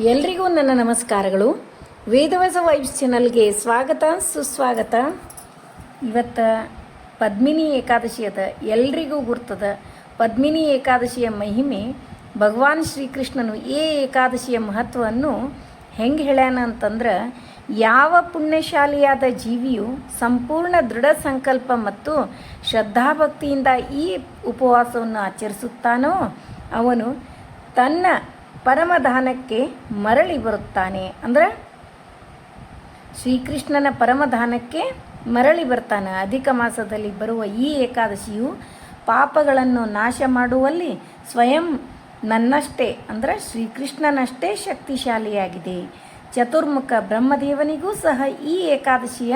ಎಲ್ರಿಗೂ ನನ್ನ ನಮಸ್ಕಾರಗಳು. ವೇದವ್ಯಾಸ ವೈಬ್ಸ್ ಚಾನಲ್ಗೆ ಸ್ವಾಗತ ಸುಸ್ವಾಗತ. ಇವತ್ತು ಪದ್ಮಿನಿ ಏಕಾದಶಿ ಅದ, ಎಲ್ರಿಗೂ ಗುರ್ತದ. ಪದ್ಮಿನಿ ಏಕಾದಶಿಯ ಮಹಿಮೆ ಭಗವಾನ್ ಶ್ರೀಕೃಷ್ಣನು ಈ ಏಕಾದಶಿಯ ಮಹತ್ವವನ್ನು ಹೆಂಗೆ ಹೇಳ್ಯಾನ ಅಂತಂದ್ರೆ, ಯಾವ ಪುಣ್ಯಶಾಲಿಯಾದ ಜೀವಿಯು ಸಂಪೂರ್ಣ ದೃಢ ಸಂಕಲ್ಪ ಮತ್ತು ಶ್ರದ್ಧಾಭಕ್ತಿಯಿಂದ ಈ ಉಪವಾಸವನ್ನು ಆಚರಿಸುತ್ತಾನೋ ಅವನು ತನ್ನ ಪರಮಧಾನಕ್ಕೆ ಮರಳಿ ಬರುತ್ತಾನೆ. ಅಂದರೆ ಶ್ರೀಕೃಷ್ಣನ ಪರಮಧಾನಕ್ಕೆ ಮರಳಿ ಬರ್ತಾನೆ. ಅಧಿಕ ಮಾಸದಲ್ಲಿ ಬರುವ ಈ ಏಕಾದಶಿಯು ಪಾಪಗಳನ್ನು ನಾಶ ಮಾಡುವಲ್ಲಿ ಸ್ವಯಂ ನನ್ನಷ್ಟೇ ಅಂದರೆ ಶ್ರೀಕೃಷ್ಣನಷ್ಟೇ ಶಕ್ತಿಶಾಲಿಯಾಗಿದೆ. ಚತುರ್ಮುಖ ಬ್ರಹ್ಮದೇವನಿಗೂ ಸಹ ಈ ಏಕಾದಶಿಯ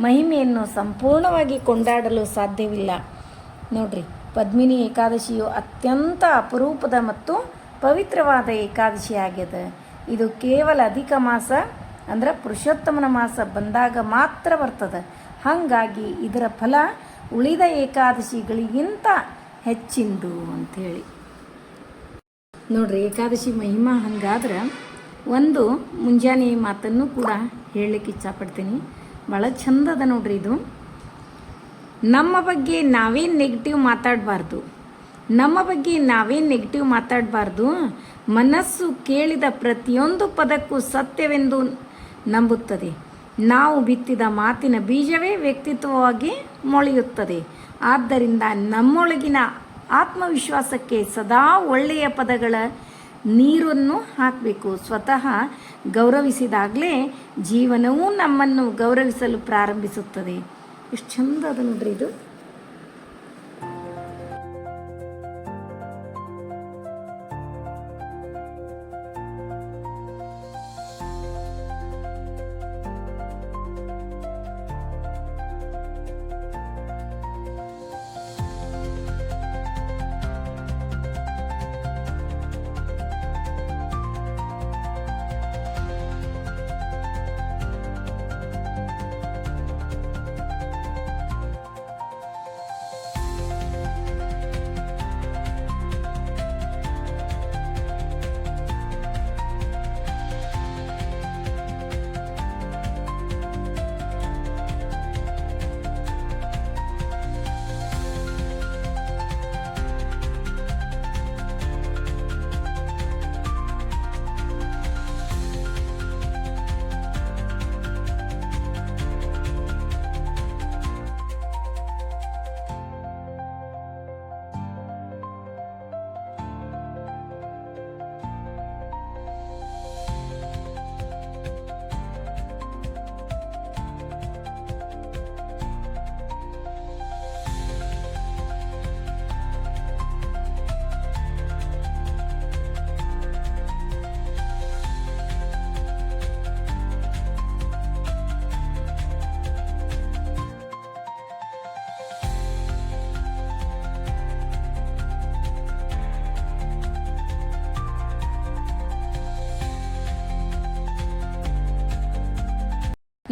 ಮಹಿಮೆಯನ್ನು ಸಂಪೂರ್ಣವಾಗಿ ಕೊಂಡಾಡಲು ಸಾಧ್ಯವಿಲ್ಲ. ನೋಡ್ರಿ, ಪದ್ಮಿನಿ ಏಕಾದಶಿಯು ಅತ್ಯಂತ ಅಪರೂಪದ ಮತ್ತು ಪವಿತ್ರವಾದ ಏಕಾದಶಿ ಆಗ್ಯದ. ಇದು ಕೇವಲ ಅಧಿಕ ಮಾಸ ಅಂದ್ರೆ ಪುರುಷೋತ್ತಮನ ಮಾಸ ಬಂದಾಗ ಮಾತ್ರ ಬರ್ತದೆ. ಹಾಗಾಗಿ ಇದರ ಫಲ ಉಳಿದ ಏಕಾದಶಿಗಳಿಗಿಂತ ಹೆಚ್ಚಿಂದು ಅಂಥೇಳಿ ನೋಡ್ರಿ. ಏಕಾದಶಿ ಮಹಿಮಾ ಹಂಗಾದ್ರೆ ಒಂದು ಮುಂಜಾನೆ ಮಾತನ್ನು ಕೂಡ ಹೇಳಲಿಕ್ಕೆ ಇಚ್ಛಪಡ್ತೀನಿ. ಭಾಳ ಚಂದದ ನೋಡ್ರಿ ಇದು. ನಮ್ಮ ಬಗ್ಗೆ ನಾವೇನು ನೆಗೆಟಿವ್ ಮಾತಾಡಬಾರ್ದು. ಮನಸ್ಸು ಕೇಳಿದ ಪ್ರತಿಯೊಂದು ಪದಕ್ಕೂ ಸತ್ಯವೆಂದು ನಂಬುತ್ತದೆ. ನಾವು ಬಿತ್ತಿದ ಮಾತಿನ ಬೀಜವೇ ವ್ಯಕ್ತಿತ್ವವಾಗಿ ಮೊಳೆಯುತ್ತದೆ. ಆದ್ದರಿಂದ ನಮ್ಮೊಳಗಿನ ಆತ್ಮವಿಶ್ವಾಸಕ್ಕೆ ಸದಾ ಒಳ್ಳೆಯ ಪದಗಳ ನೀರನ್ನು ಹಾಕಬೇಕು. ಸ್ವತಃ ಗೌರವಿಸಿದಾಗಲೇ ಜೀವನವೂ ನಮ್ಮನ್ನು ಗೌರವಿಸಲು ಪ್ರಾರಂಭಿಸುತ್ತದೆ. ಎಷ್ಟು ಚಂದ ಅದ ನೋಡ್ರಿ ಇದು.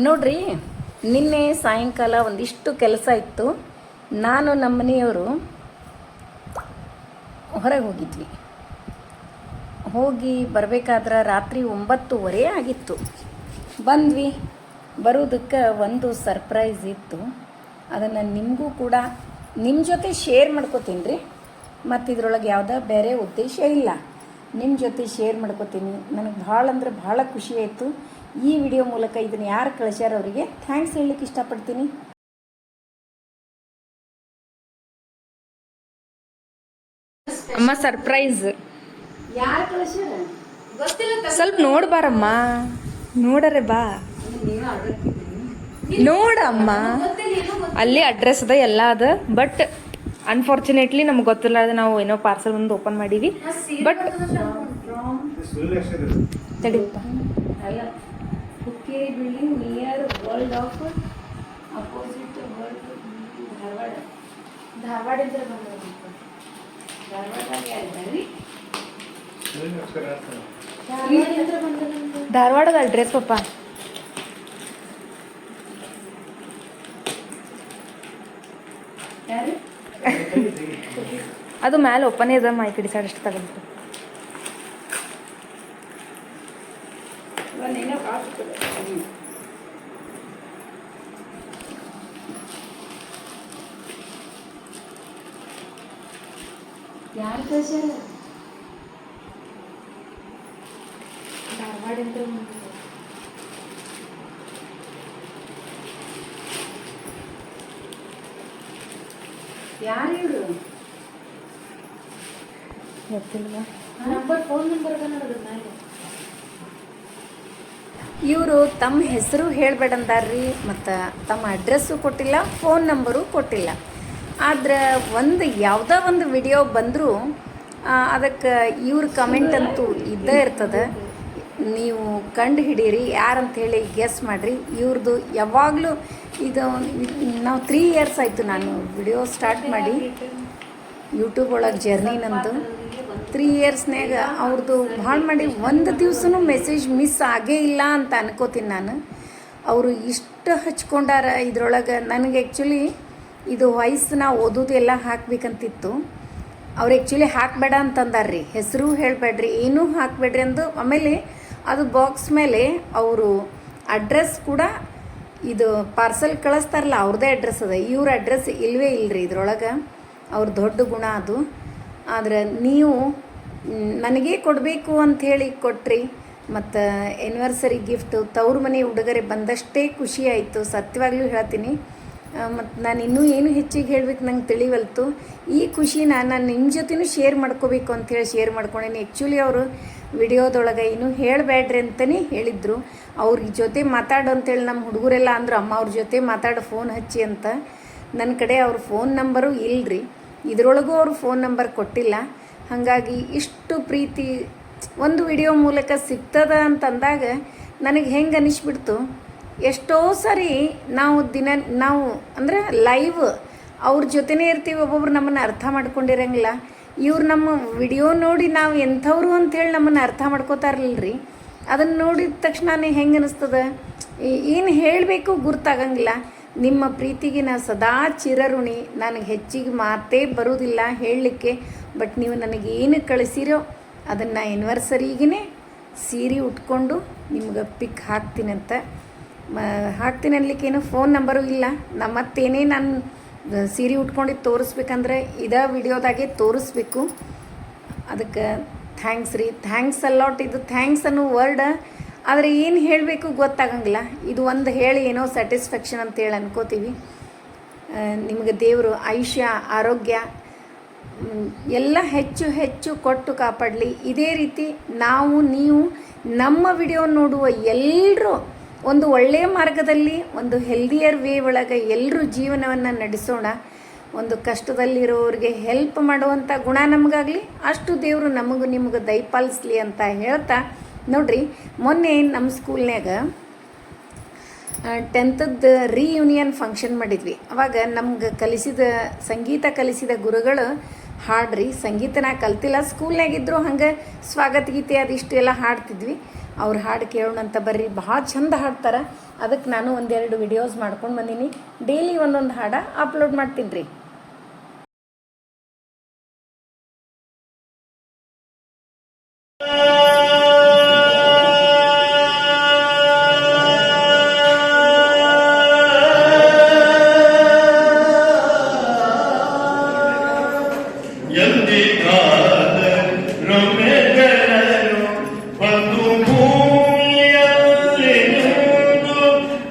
ನೋಡ್ರಿ, ನಿನ್ನೆ ಸಾಯಂಕಾಲ ಒಂದಿಷ್ಟು ಕೆಲಸ ಇತ್ತು. ನಾನು ನಮ್ಮ ಮನೆಯವರು ಹೊರಗೆ ಹೋಗಿದ್ವಿ. ಹೋಗಿ ಬರಬೇಕಾದ್ರೆ ರಾತ್ರಿ 9:30 ಆಗಿತ್ತು. ಬಂದ್ವಿ. ಬರೋದಕ್ಕೆ ಒಂದು ಸರ್ಪ್ರೈಸ್ ಇತ್ತು. ಅದನ್ನು ನಿಮಗೂ ಕೂಡ ನಿಮ್ಮ ಜೊತೆ ಶೇರ್ ಮಾಡ್ಕೋತೀನಿ ರೀ. ಮತ್ತು ಇದ್ರೊಳಗೆ ಯಾವುದೋ ಬೇರೆ ಉದ್ದೇಶ ಇಲ್ಲ. ನಿಮ್ಮ ಜೊತೆ ಶೇರ್ ಮಾಡ್ಕೋತೀನಿ. ನನಗೆ ಭಾಳ ಅಂದ್ರೆ ಭಾಳ ಖುಷಿ ಆಯಿತು. ಈ ವಿಡಿಯೋ ಮೂಲಕ ಇದನ್ನು ಯಾರು ಕಳಿಸ್ಯಾರ ಅವರಿಗೆ ಥ್ಯಾಂಕ್ಸ್ ಹೇಳಲಿಕ್ಕೆ ಇಷ್ಟಪಡ್ತೀನಿ. ಅಮ್ಮ ಸರ್ಪ್ರೈಸ್ ಯಾರು ಕಳಿಸ್ಯಾರ ಸ್ವಲ್ಪ ನೋಡ್ಬಾರಮ್ಮ. ನೋಡರೆ ಬಾ ನೋಡಮ್ಮ. ಅಲ್ಲಿ ಅಡ್ರೆಸ್ ಅದ ಎಲ್ಲ ಅದ. ಬಟ್ ಅನ್ಫಾರ್ಚುನೇಟ್ಲಿ ನಮ್ಗೆ ಗೊತ್ತಿಲ್ಲ. ಅದು ನಾವು ಏನೋ ಪಾರ್ಸಲ್ ಒಂದು ಓಪನ್ ಮಾಡೀವಿ. ಬಟ್ ತಡಿಯಪ್ಪ. Building near world of opposite world ಧಾರವಾಡದಿಂದ ಧಾರವಾಡದ ಅಡ್ರೆಸ್ ಪಪ್ಪ. ಅದು ಮ್ಯಾಲೆ ಓಪನ್ ಇದೆ. ಈ ಕಡೆ ಸೈಡ್ ಅಷ್ಟು ತಗೊಂಡು ಯಾರು ಕಳ್ಸ್ಯಾರ ಧಾರವಾಡಿಂದ ಯಾರು ಇವರು? ಗೊತ್ತಿಲ್ವಾ ಫೋನ್ ನಂಬರ್ ನೋಡೋದು ಮೇಲೆ ಇವರು ತಮ್ಮ ಹೆಸರು ಹೇಳ್ಬೇಡಂದಾರ್ರಿ ಮತ್ತು ತಮ್ಮ ಅಡ್ರೆಸ್ಸು ಕೊಟ್ಟಿಲ್ಲ, ಫೋನ್ ನಂಬರು ಕೊಟ್ಟಿಲ್ಲ. ಆದ್ರೆ ಒಂದು ಯಾವುದೋ ಒಂದು ವಿಡಿಯೋ ಬಂದರೂ ಅದಕ್ಕೆ ಇವ್ರ ಕಮೆಂಟ್ ಅಂತೂ ಇದ್ದೇ ಇರ್ತದೆ. ನೀವು ಕಂಡು ಹಿಡೀರಿ ಯಾರಂತ ಹೇಳಿ ಗೆಸ್ ಮಾಡಿರಿ. ಇವ್ರದ್ದು ಯಾವಾಗಲೂ ಇದು ನಾವು 3 ಇಯರ್ಸ್ ಆಯಿತು ನಾನು ವಿಡಿಯೋ ಸ್ಟಾರ್ಟ್ ಮಾಡಿ ಯೂಟ್ಯೂಬ್ ಒಳಗೆ ಜರ್ನಿ ನಂದು. 3 ಇಯರ್ಸ್ನಾಗ ಅವ್ರದ್ದು ಭಾಳ ಮಾಡಿ ಒಂದು ದಿವ್ಸನೂ ಮೆಸೇಜ್ ಮಿಸ್ ಆಗೇ ಇಲ್ಲ ಅಂತ ಅನ್ಕೋತೀನಿ ನಾನು. ಅವರು ಇಷ್ಟು ಹಚ್ಕೊಂಡಾರ ಇದ್ರೊಳಗೆ. ನನಗೆ ಆ್ಯಕ್ಚುಲಿ ಇದು ವಾಯ್ಸ್ನ ಓದೋದು ಎಲ್ಲ ಹಾಕ್ಬೇಕಂತಿತ್ತು. ಅವ್ರು ಆ್ಯಕ್ಚುಲಿ ಹಾಕಬೇಡ ಅಂತಂದಾರ್ರಿ, ಹೆಸರು ಹೇಳಬೇಡ್ರಿ, ಏನೂ ಹಾಕಬೇಡ್ರಿ ಅಂದು. ಆಮೇಲೆ ಅದು ಬಾಕ್ಸ್ ಮೇಲೆ ಅವರು ಅಡ್ರೆಸ್ ಕೂಡ ಇದು ಪಾರ್ಸಲ್ ಕಳಿಸ್ತಾರಲ್ಲ ಅವ್ರದ್ದೇ ಅಡ್ರೆಸ್ ಅದ, ಇವ್ರ ಅಡ್ರೆಸ್ ಇಲ್ಲವೇ ಇಲ್ಲರಿ ಇದ್ರೊಳಗೆ. ಅವ್ರ ದೊಡ್ಡ ಗುಣ ಅದು. ಆದರೆ ನೀವು ನನಗೇ ಕೊಡಬೇಕು ಅಂಥೇಳಿ ಕೊಟ್ರಿ. ಮತ್ತು ಎನಿವರ್ಸರಿ ಗಿಫ್ಟು ತವ್ರ ಮನೆ ಉಡುಗೊರೆ ಬಂದಷ್ಟೇ ಖುಷಿ ಆಯಿತು, ಸತ್ಯವಾಗ್ಲೂ ಹೇಳ್ತೀನಿ. ಮತ್ತು ನಾನು ಇನ್ನೂ ಏನು ಹೆಚ್ಚಿಗೆ ಹೇಳ್ಬೇಕು ನಂಗೆ ತಿಳಿವಲ್ತು. ಈ ಖುಷಿನ ನಾನು ನಿಮ್ಮ ಜೊತೆನೂ ಶೇರ್ ಮಾಡ್ಕೋಬೇಕು ಅಂಥೇಳಿ ಶೇರ್ ಮಾಡ್ಕೊಂಡೇನಿ. ಆ್ಯಕ್ಚುಲಿ ಅವರು ವಿಡಿಯೋದೊಳಗೆ ಇನ್ನೂ ಹೇಳಬೇಡ್ರಿ ಅಂತಲೇ ಹೇಳಿದರು. ಅವ್ರ ಜೊತೆ ಮಾತಾಡು ಅಂತೇಳಿ ನಮ್ಮ ಹುಡುಗರೆಲ್ಲ ಅಂದರು, ಅಮ್ಮ ಅವ್ರ ಜೊತೆ ಮಾತಾಡು ಫೋನ್ ಹಚ್ಚಿ ಅಂತ. ನನ್ನ ಕಡೆ ಅವ್ರ ಫೋನ್ ನಂಬರು ಇಲ್ಲರಿ, ಇದರೊಳಗೂ ಅವ್ರ ಫೋನ್ ನಂಬರ್ ಕೊಟ್ಟಿಲ್ಲ. ಹಾಗಾಗಿ ಇಷ್ಟು ಪ್ರೀತಿ ಒಂದು ವಿಡಿಯೋ ಮೂಲಕ ಸಿಗ್ತದ ಅಂತಂದಾಗ ನನಗೆ ಹೆಂಗೆ ಅನ್ನಿಸ್ಬಿಡ್ತು. ಎಷ್ಟೋ ಸರಿ ನಾವು ಅಂದರೆ ಲೈವ್ ಅವ್ರ ಜೊತೆನೇ ಇರ್ತೀವಿ, ಒಬ್ಬೊಬ್ರು ನಮ್ಮನ್ನು ಅರ್ಥ ಮಾಡ್ಕೊಂಡಿರಂಗಿಲ್ಲ. ಇವ್ರು ನಮ್ಮ ವಿಡಿಯೋ ನೋಡಿ ನಾವು ಎಂಥವ್ರು ಅಂಥೇಳಿ ನಮ್ಮನ್ನು ಅರ್ಥ ಮಾಡ್ಕೋತಾರಲ್ರಿ. ಅದನ್ನು ನೋಡಿದ ತಕ್ಷಣ ಹೆಂಗೆ ಅನ್ನಿಸ್ತದೆ, ಏನು ಹೇಳಬೇಕು ಗುರ್ತಾಗಂಗಿಲ್ಲ. ನಿಮ್ಮ ಪ್ರೀತಿಗೆ ನಾನು ಸದಾ ಚಿರಋಣಿ. ನನಗೆ ಹೆಚ್ಚಿಗೆ ಮಾತೇ ಬರೋದಿಲ್ಲ ಹೇಳಲಿಕ್ಕೆ. ಬಟ್ ನೀವು ನನಗೆ ಏನು ಕಳಿಸಿರೋ ಅದನ್ನು ಎನಿವರ್ಸರಿಗೇ ಸೀರೆ ಉಟ್ಕೊಂಡು ನಿಮ್ಗೆ ಪಿಕ್ ಹಾಕ್ತೀನಂತ. ಹಾಕ್ತೀನಿ ಅನ್ಲಿಕ್ಕೇನು ಫೋನ್ ನಂಬರು ಇಲ್ಲ. ಮತ್ತೇನೇ ನಾನು ಸೀರೆ ಉಟ್ಕೊಂಡಿದ್ದು ತೋರಿಸ್ಬೇಕಂದ್ರೆ ಇದೇ ವಿಡಿಯೋದಾಗೆ ತೋರಿಸ್ಬೇಕು. ಅದಕ್ಕೆ ಥ್ಯಾಂಕ್ಸ್ ರೀ, ಥ್ಯಾಂಕ್ಸ್ ಅಲ್ಲಾಟ್. ಇದು ಥ್ಯಾಂಕ್ಸ್ ಅನ್ನೋ ವರ್ಡ್ ಆದರೆ ಏನು ಹೇಳಬೇಕು ಗೊತ್ತಾಗಂಗಿಲ್ಲ. ಇದು ಒಂದು ಹೇಳಿ ಏನೋ ಸ್ಯಾಟಿಸ್ಫ್ಯಾಕ್ಷನ್ ಅಂತೇಳಿ ಅನ್ಕೋತೀವಿ. ನಿಮಗೆ ದೇವರು ಆಯುಷ್ಯ ಆರೋಗ್ಯ ಎಲ್ಲ ಹೆಚ್ಚು ಹೆಚ್ಚು ಕೊಟ್ಟು ಕಾಪಾಡಲಿ. ಇದೇ ರೀತಿ ನೀವು ನಮ್ಮ ವಿಡಿಯೋ ನೋಡುವ ಎಲ್ಲರೂ ಒಂದು ಒಳ್ಳೆಯ ಮಾರ್ಗದಲ್ಲಿ, ಒಂದು ಹೆಲ್ದಿಯರ್ ವೇ ಒಳಗೆ ಎಲ್ಲರೂ ಜೀವನವನ್ನು ನಡೆಸೋಣ. ಒಂದು ಕಷ್ಟದಲ್ಲಿರೋರಿಗೆ ಹೆಲ್ಪ್ ಮಾಡುವಂಥ ಗುಣ ನಮಗಾಗಲಿ, ಅಷ್ಟು ದೇವರು ನಮಗೂ ನಿಮಗೂ ದಯಪಾಲಿಸ್ಲಿ ಅಂತ ಹೇಳ್ತಾ ನೋಡ್ರಿ, ಮೊನ್ನೆ ನಮ್ಮ ಸ್ಕೂಲ್ನಾಗ 10th ರಿಯೂನಿಯನ್ ಫಂಕ್ಷನ್ ಮಾಡಿದ್ವಿ. ಅವಾಗ ನಮ್ಗೆ ಸಂಗೀತ ಕಲಿಸಿದ ಗುರುಗಳು ಹಾಡ್ರಿ. ಸಂಗೀತ ನಾ ಕಲ್ತಿಲ್ಲ, ಸ್ಕೂಲ್ನಾಗಿದ್ದರು ಹಂಗೆ ಸ್ವಾಗತ ಗೀತೆ ಅದಿಷ್ಟು ಎಲ್ಲ ಹಾಡ್ತಿದ್ವಿ. ಅವ್ರು ಹಾಡು ಕೇಳೋಣ ಅಂತ ಬರ್ರಿ, ಭಾಳ ಚಂದ ಹಾಡ್ತಾರೆ. ಅದಕ್ಕೆ ನಾನು ಒಂದೆರಡು ವಿಡಿಯೋಸ್ ಮಾಡ್ಕೊಂಡು ಬಂದೀನಿ. ಡೈಲಿ ಒಂದೊಂದು ಹಾಡು ಅಪ್ಲೋಡ್ ಮಾಡ್ತೀನಿ ರೀ.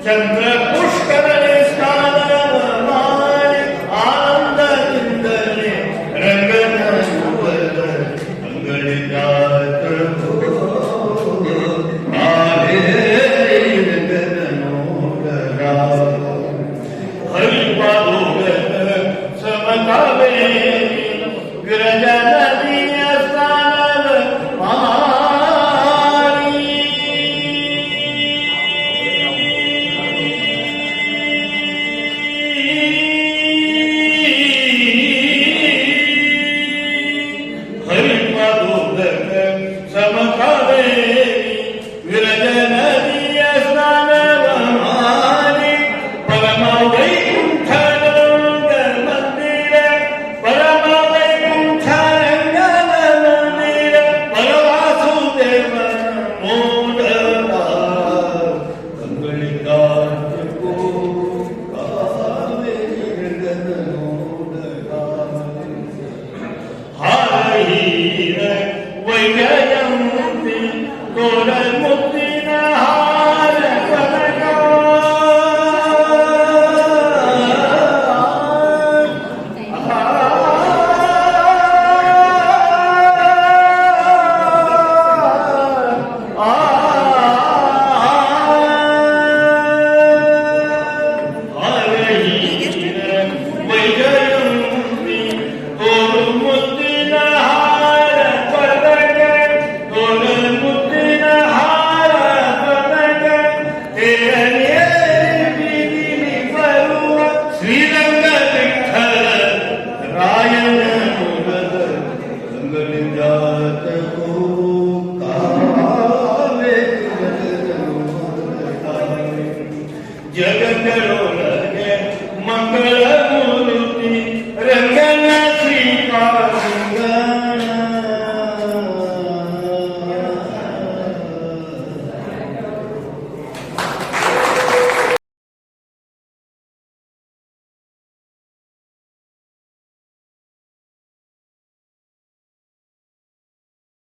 ಚಂದ್ರ ಪುಷ್ಕರ ಮುತ್ತಿನ ಹಾರ ಕನಕ ಶ್ರೀರಂಗ ವಿಠಲ ರಾಯನ ಮೂಲದ ರಂಗಲಿಂಗಾತಕೋ ಕಾವೇ ಜಗಗಳು